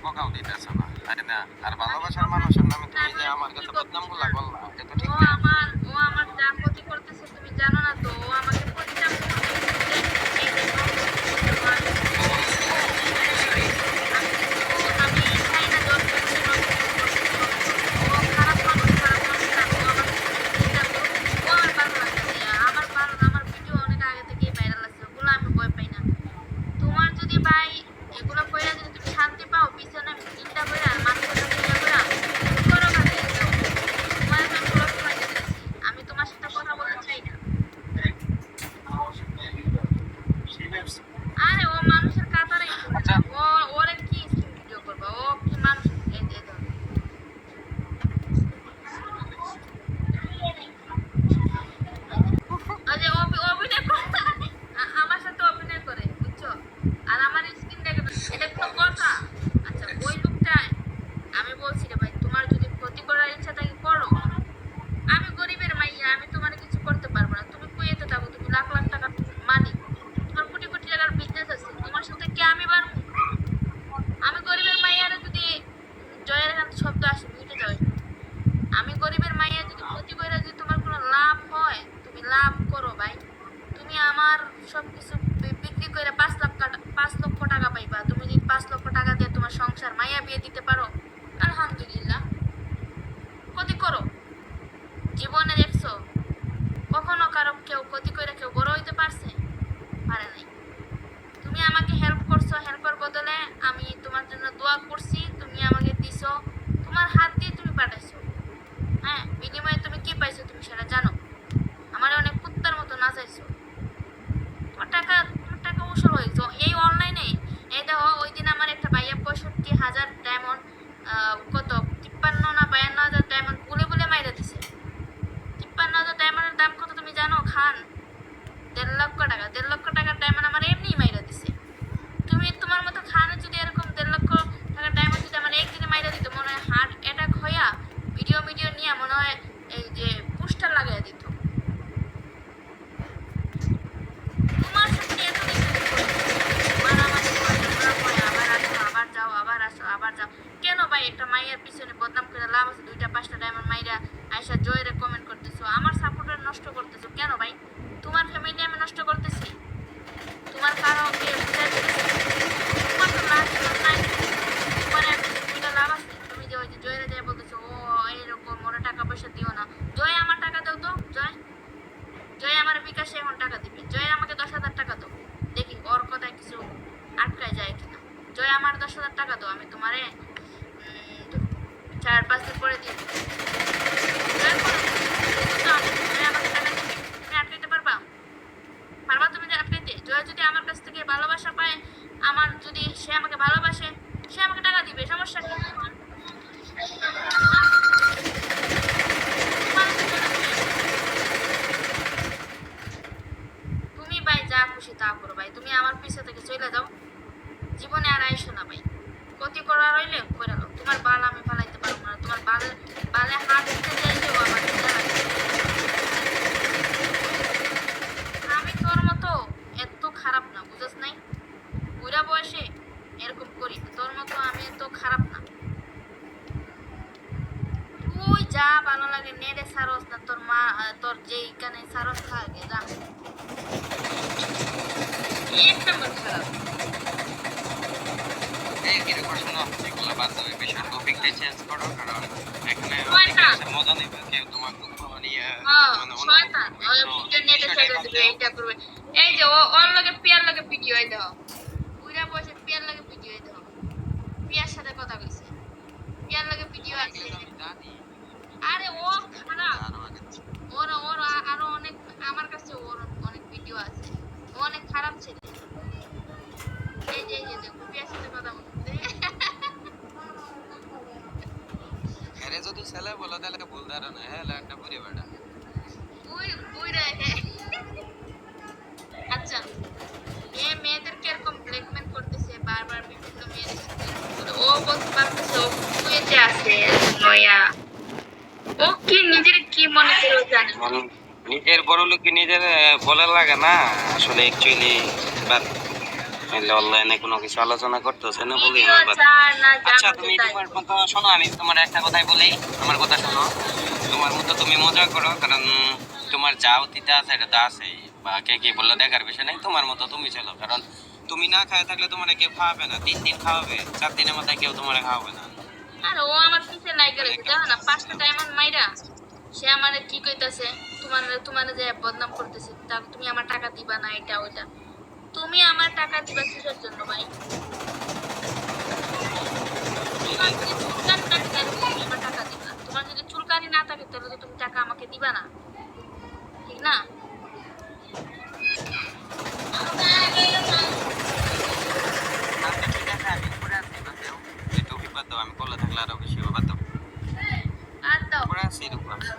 বকাও দিতেছে না, তাই না? আর ভালোবাসার মানুষের নামে তুমি যে আমার কাছে বদনাম গুলা করলা, এটা তো ঠিক না। ও আমার যা ক্ষতি করতেছে তুমি জানো না তো। ও আমাকে প্রতিটা মুহূর্তে এই যে আমি চাই না যত ও খারাপ মানুষ না। ও আমার চিন্তা করুক, ও আমার ভালো লাগছে। আমার ভিডিও অনেক আগে থেকেই ভাইরাল আছে, ওগুলো আমি ভয় পাই না। তোমার যদি ভাই এগুলো কইরা যদি তুমি শান্তি পাও, পিছনে চিন্তা কইরা মাথা চিন্তা কইরা করো না, তোমার আমি ব্লক করে দিতেছি। আমি তোমার সাথে কথা বলতে চাই না। আরে ও মানুষের কাতারেই পড়ে না। ও ওরে কি ভিডিও করবা? ও কি মানুষ? এই যে ধর ওই যে অভিনয় করে, আমার সাথে অভিনয় করে, বুঝছো? আর আমার স্কিন দেখে এটা কোনো কথা? আচ্ছা ওই লোকটা আমি বলছি রে ভাই, তোমার যদি ক্ষতি করার ইচ্ছা থাকে করো। আমি গরিবের মাইয়া, আমি তোমার কিছু করতে পারবো না। তুমি কুয়েতে থাকো, তুমি লাখ লাখ টাকার মালিক, তোমার কোটি কোটি টাকার বিজনেস আছে, তোমার সাথে কি আমি পারবো? আমি গরিবের মাইয়ারা যদি জয়ের এখান শব্দ আসে বুঝতে যাও, আমি গরিবের মাইয়া যদি ক্ষতি করে যদি তোমার কোনো লাভ হয়, তুমি লাভ করো ভাই। তুমি আমার সবকিছু বিক্রি করে 5 লক্ষ টাকা পাইবা। তুমি যদি 5 লক্ষ টাকা দিয়ে তোমার সংসার মাইয়া বিয়ে দিতে পারো, আলহামদুলিল্লাহ। ক্ষতি করো। জীবনে দেখছো কখনো কারো কেউ ক্ষতি করে কেউ বড় হইতে পারছে? পারে নাই। তুমি আমাকে হেল্প করছো, হেল্পের বদলে আমি তোমার জন্য দোয়া করছি, তুমি আমাকে দিছো, তোমার হাত দিয়ে তুমি পাঠাইছো। হ্যাঁ, বিনিময়ে তুমি কি পাইছো তুমি সেটা জানো। আমার অনেক কুত্তার মতো নাচাইছো। তোমার টাকা উসুল হয়েছো এই অনলাইনে। এই দেখো ওই দিন আমার একটা ভাইয়া 65,000 ডায়মন্ড, কত 53 না 52,000 ডায়মন্ড বলে বলে মাইরা দিছে। 53,000 ডায়মন্ডের দাম কত তুমি জানো খান? 1.5 লক্ষ টাকা। 1.5 লক্ষ টাকার ডায়মন্ড আমার এমনি মাইরা দিছে। তুমি তোমার মতো খানে যদি এরকম 1.5 লক্ষ টাকার ডায়মন্ড যদি আমার একদিনে মাইরা দিত, মনে হয় হার্ট অ্যাটাক হইয়া ভিডিও নিয়ে মনে হয় এই যে পোস্টার লাগাইয়া দিত। তোমার সাথে এত মারামারি করে আবার আসো আবার যাও, আবার আসো আবার যাও। কেন ভাই একটা মাইয়ার পিছনে বদনাম করে লাভ আছে? 2টা 5টা ডায়মন্ড মাইরা আয়সা জয়ের কমেন্ট করতেছো, আমার সাপোর্টার নষ্ট করতেছো কেন ভাই? তোমার ফ্যামিলি আমি নষ্ট করতেছি? তোমার কারণকে বুঝাই দিতেছি? তোমার তো লাভ নাই। তোমার একটা 2টা লাভ আছে, তুমি যে ওই যে জয়ের যায় বলতেছো ও এরকম ওরা টাকা পয়সা দিও না। জয় আমার টাকা দাও তো। জয় আমার বিকাশে এখন টাকা দিবে। জয় আমাকে 10,000 টাকা দাও, দেখি ওর কথায় কিছু আটকায় যায় কিনা। জয় আমার 10,000 টাকা দাও, আমি তোমারে 4-5 দিন পরে দিই। জয় করো, জয় আমাকে টাকা দিবে, তুমি আটকাইতে পারবা? তুমি যে আটকাইতে? জয় যদি আমার কাছ থেকে ভালোবাসা পায়, আমার যদি সে আমাকে ভালোবাসে, সে আমাকে টাকা দিবে, সমস্যা কি? তুমি ভাই যা খুশি তা করো ভাই, তুমি আমার পিছে থেকে চলে যাও, জীবনে আর আইসো না ভাই। ক্ষতি করা রইলে করে নাও, তোমার বাল আমি ফালাইতে পারবো না। তোমার বালে হাত দিতে চাইলেও আমার দিতে লাগবে। আমি তোর মতো এত খারাপ না, বুঝছ নাই? বুড়া বয়সে এরকম করি, তোর মতো আমি এত খারাপ না। তুই যা ভালো লাগে নেড়ে সারস না, তোর মা তোর যেইখানে সারস থাকে যা, এক নম্বর খারাপ। এই কিরকম শোনো, এগুলো বাদ দাও, এই বিষয়ের টপিকটা চেঞ্জ করো, কারণ এখানে মজা নেবে কেউ তোমার মানে শয়তান ওই ভিডিও নেটে ছেড়ে দিবে, এইটা করবে। এই যে ওর লগে পিয়ার লগে ভিডিও এই দাও, বুইড়া বসে পিয়ার লগে ভিডিও এই দাও, পিয়ার সাথে কথা কইছে, পিয়ার লগে ভিডিও আছে। আরে ও খারাপ, ওর আরো অনেক, আমার কাছে ওর অনেক ভিডিও আছে, ও অনেক খারাপ ছেলে। এই যে দেখো পিয়ার সাথে কথা বলতে। আরে যদি ছেলে বলো তাহলে ভুল ধারণা, হ্যাঁ একটা পুরি বেটা বুইড়া। আচ্ছা, মেয়েদেরকে এরকম ব্ল্যাকমেল করতেছে বারবার, বিভিন্ন মেয়েদের সাথে ও বলতে পারতেছে ও কুয়েতে আছে নয়া। ও কি নিজের কি মনে করে জানে? নিজের বড় লোককে নিজের বলা লাগে না আসলে, অ্যাকচুয়ালি তাহলে অনলাইনে কোনো কিছু আলোচনা করতেছে না বলি ভিডিও আমার চার না আচ্ছা জানো তুমি তাই তোমার কথা শোনো, আমি তোমার একটা কথাই বলি, আমার কথা শোনো। তোমার মতো তুমি মজা করো, কারণ তোমার যা অতীতে আছে এটা তো আছেই, বা কে কি বললো দেখার বিষয় নাই। তোমার মতো তুমি চলো, কারণ তুমি না খায় থাকলে তোমার কেউ খাওয়াবে না, 3 দিন খাওয়াবে, 4 দিনের মাথায় কেউ তোমার খাওয়াবে না। আর ও আমার পিছে লাইগা রয়েছে জানো না, 5টা ডায়মন্ড মাইরা সে আমারে কি কইতাছে, তোমার তোমার যে বদনাম করতেছে, তা তুমি আমার টাকা দিবা না, এটা ওইটা। তুমি আমার টাকা দিবা কিসের জন্য ভাই? তোমার যদি চুলকানি থাকে তাহলে তুমি আমার টাকা দিবা, তোমার যদি চুলকানি না থাকে তাহলে তো তুমি টাকা আমাকে দিবা না, ঠিক না? আচ্ছা ঠিক আছে, আমি উপরে আছি, বাদ দাও। এই টপিক বাদ দাও, আমি বলে থাকলে আরো বেশি হবে, বাদ দাও। আর দাও। উপরে আছি, এরকম আছি।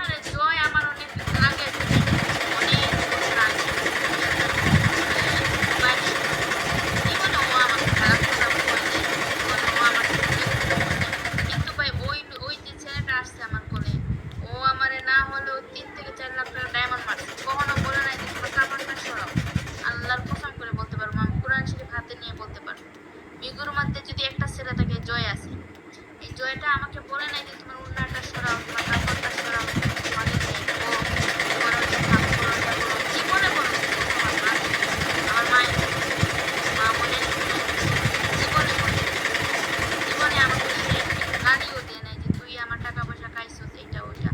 আরে জয় আমার অনেক আগে থেকে, অনেক বছর আগে। বাট জীবনে ও আমাকে খারাপ কথা বলেনি, জীবনে ও আমার সাথে খারাপ কথা বলেনি। কিন্তু ভাই ওই ওই যে ছেলেটা আসছে আমার কোলে, ও আমারে না হলেও 3 থেকে 4 লাখ টাকা ডায়মন্ড মারছে, কখনো বলে নাই যে তোমার কাপড়টা সরাও। আল্লাহর কসম করে বলতে পারবো, আমি কোরআন শরীফ হাতে নিয়ে বলতে পারবো, বিগুর মধ্যে যদি একটা ছেলে থাকে জয় আছে। এই জয়টা আমাকে বলে নাই যে তোমার উন্নাটা সরাও, তোমার কাপড়টা সরাও, তোমাকে দেখবো, তোমার হচ্ছে ভালো করো, এটা করো। জীবনে বলেছে আমার মা, আমার মায়ের মা বলে জীবনে বলেছে, জীবনে আমাকে সে গালিও দেয় নাই যে তুই আমার টাকা পয়সা খাইছিস এইটা ওইটা।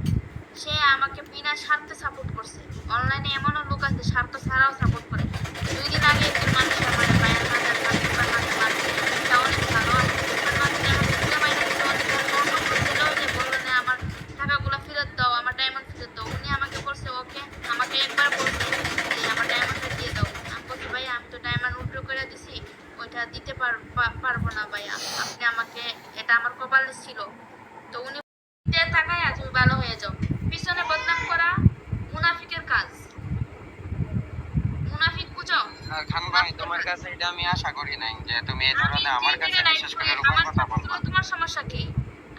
সে আমাকে বিনা স্বার্থে সাপোর্ট করছে। অনলাইনে এমনও লোক আছে স্বার্থ ছাড়াও সাপোর্ট করে। 2 দিন আগে একজন মানুষ আমার পায়ের হাজার পাঁচবার হাতে মারছে, এটা অনেক ভালো। আমি বুঝতে পারছি আমাকে খুঁজে পাই না, কিন্তু অনেক ফোন করছিল যে বললো না আমার টাকাগুলো ফেরত দাও, আমার ডায়মন্ড ফেরত দাও। উনি আমাকে বলছে ওকে, আমাকে একবার বলছে যে আমার ডায়মন্ডটা দিয়ে দাও। আমি বলছি ভাই আমি তো ডায়মন্ড উইথড্র করে দিছি, ওইটা দিতে পারবো না ভাই, আপনি আমাকে, এটা আমার কপালে ছিল। তো উনি যে তাকায় তুমি ভালো হয়ে যাও, পিছনে বদনাম করা মুনাফিকের কাজ। মুনাফিক বুঝো? আর খান ভাই, তোমার কাছে এটা আমি আশা করি নাই যে তুমি এই আমি ধরনের আমার চিনি কাছে না, বিশেষ করে এরকম আমার কথা সাথে বলবা। তোমার সমস্যা কি?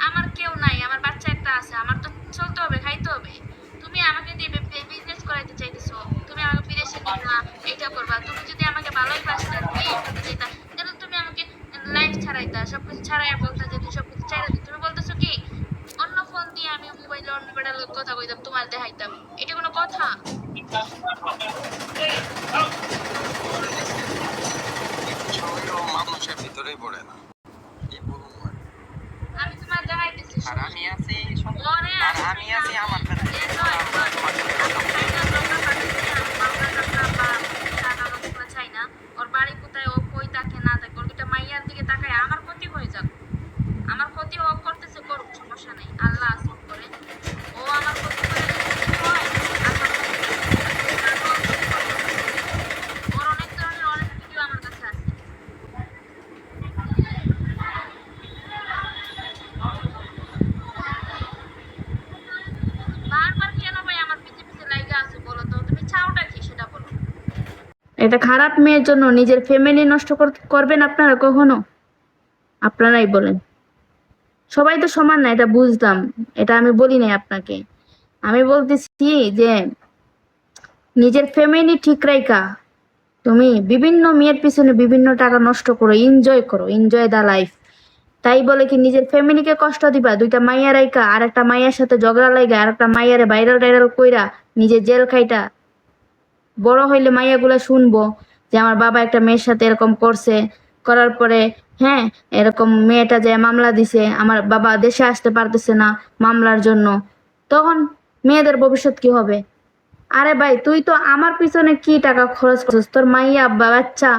আমার কেউ নাই, আমার বাচ্চা একটা আছে, আমার তো চলতে হবে, খাইতে হবে। তুমি আমাকে দিয়ে বিজনেস করাইতে চাইতেছো, তুমি আমাকে বিদেশে নিবা, এটা করবা। তুমি যদি আমাকে ভালোই বাসতে বিয়ে করতে চাইতা, তাহলে তুমি আমাকে লাইফ ছাড়াইতা, সবকিছু ছাড়াইয়া বলতা যে তুই সবকিছু চাইরা দিই। তুমি বলতেছো কি অন্য ফোন দিয়ে আমি মোবাইলে অন্য বেটার লোক কথা কইতাম, তোমার দেখাইতাম, এটা কোনো কথা? ছবিও মানুষের ভিতরেই পড়ে না, কি বলবো আর। আমি তোমার দেখাইতেছি, আর আমি আছি ওরে আর আমি আছি আমার কাছে। এ নয়, তোমার সাথে আমি কথা চাই না তোমরা পাঠাচ্ছি, আমি মামলা টামলা বা টাকা পয়সা চাই না। ওর বাড়ি কোথায়, ও কই থাকে না থাকে, ওর দুটা মাইয়ার দিকে তাকায় আমার ক্ষতি হয়ে যাক। আমার ক্ষতি ও করতেছে, করুক, সমস্যা নেই, আল্লাহ আসল করে। ও আমার ক্ষতি করে যদি কিছু হয়, আল্লাহ ক্ষতি করবে। তারপর ও ক্ষতি করবে। ওর অনেক ধরনের অনেক ভিডিও আমার কাছে আছে। বারবার কেন ভাই আমার পিছে পিছে লাইগা আছে বলো তো, তুমি চাওটা কি সেটা বলো? এটা খারাপ মেয়ের জন্য নিজের ফ্যামিলি নষ্ট করবেন আপনারা কখনো? আপনারাই বলেন। সবাই তো সমান না, এটা বুঝলাম, এটা আমি বলি নাই আপনাকে। আমি বলতেছি যে নিজের ফ্যামিলি ঠিক রাইখা তুমি বিভিন্ন মেয়ের পিছনে বিভিন্ন টাকা নষ্ট করো, এনজয় দা লাইফ। তাই বলে কি নিজের ফ্যামিলিকে কষ্ট দিবা? 2টা মাইয়া রাইকা আর একটা মাইয়ার সাথে ঝগড়া লাইগা আর একটা মাইয়ারে ভাইরাল টাইরাল কইরা নিজে জেল খাইটা বড় হইলে মাইয়াগুলা শুনবো যে আমার বাবা একটা মেয়ের সাথে এরকম করছে, করার পরে হ্যাঁ এরকম মেয়েটা যে মামলা দিছে, আমার বাবা দেশে আসতে পারতেছে না মামলার জন্য, তখন মেয়েদের ভবিষ্যৎ কি হবে? আরে ভাই তুই তো আমার পিছনে কি টাকা খরচ করছিস, তোর মাইয়া বাচ্চা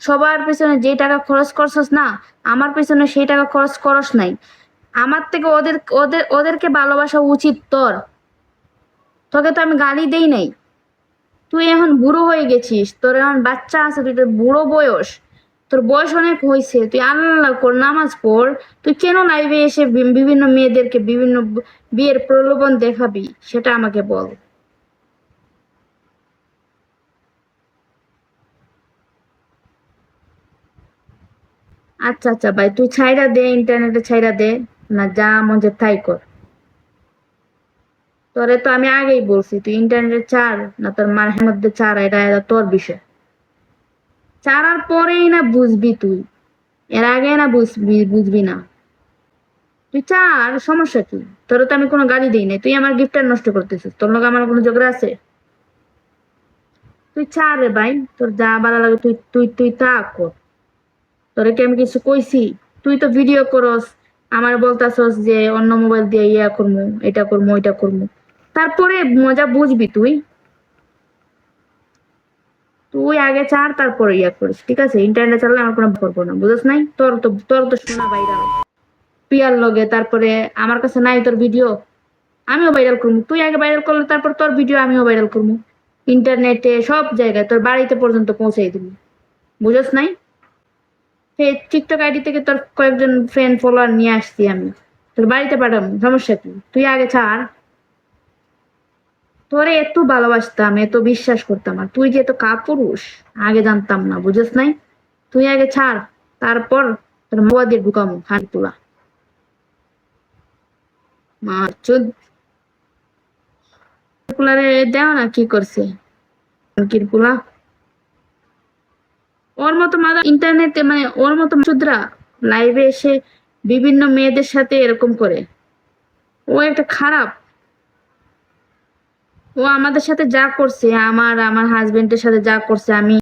সবার পিছনে যে টাকা খরচ করছিস না, আমার পিছনে সেই টাকা খরচ করস নাই। আমার থেকে ওদের ওদের ওদেরকে ভালোবাসা উচিত তোর। তোকে তো আমি গালি দেই নাই। তুই এখন বুড়ো হয়ে গেছিস, তোর এখন বাচ্চা আছে, তুই তোর বুড়ো বয়স, তোর বয়স অনেক হয়েছে, তুই আল্লাহ কর, নামাজ পড়। তুই কেন লাইভে এসে বিভিন্ন মেয়েদেরকে বিভিন্ন বিয়ের প্রলোভন দেখাবি সেটা আমাকে বল। আচ্ছা আচ্ছা ভাই, তুই ছাইরা দে, ইন্টারনেটে ছাইরা দে, না যা মন চায় তাই কর। তোরে তো আমি আগেই বলছি তুই ইন্টারনেটে চার না তোর মার মধ্যে চার, এটা তোর বিষয়। চারার পরেই না বুঝবি তুই, এর আগে না বুঝবি না। তুই চার, সমস্যা কি? তোর তো আমি কোনো গালি দিই নাই, তুই আমার গিফটটা নষ্ট করতেছিস, তোর লগে আমার কোনো ঝগড়া আছে? তুই চার রে ভাই, তোর যা ভালো লাগে তুই তুই তুই তা কর। তোরে কি আমি কিছু কইছি? তুই তো ভিডিও করস, আমার বলতাছস যে অন্য মোবাইল দিয়ে ইয়া করবো, এটা করবো ওইটা করবো, তারপরে মজা বুঝবি তুই। তুই আগে চার তারপরে ইয়া করিস, ঠিক আছে? ইন্টারনেট চালালে আমার কোনো করবো না, বুঝছ নাই? তোর তো শোনা ভাইরাল পিয়ার লগে, তারপরে আমার কাছে নাই তোর ভিডিও, আমিও ভাইরাল করবো। তুই আগে ভাইরাল করলে তারপর তোর ভিডিও আমিও ভাইরাল করবো, ইন্টারনেটে সব জায়গায়, তোর বাড়িতে পর্যন্ত পৌঁছাই দিবি, বুঝছ নাই? টিকটক আইডি থেকে তোর কয়েকজন ফ্রেন্ড ফলোয়ার নিয়ে আসছি আমি, তোর বাড়িতে পাঠাবো, সমস্যা কি? তুই আগে ছাড়। তোরে এত ভালোবাসতাম, এত বিশ্বাস করতাম, আর তুই যে এত কাপুরুষ আগে জানতাম না, বুঝছ নাই? তুই আগে ছাড়, তারপর তোর মোয়া দিয়ে ঢুকামো হাঁড়ি তোলা। মা চোদ পোলারে দেও না কি করছে কিরপুলা। ওর মতো মাদা ইন্টারনেটে, মানে ওর মতো চুদরা লাইভে এসে বিভিন্ন মেয়েদের সাথে এরকম করে। ও একটা খারাপ। ও আমাদের সাথে যা করছে, আমার আমার হাজবেন্ডের সাথে যা করছে, আমি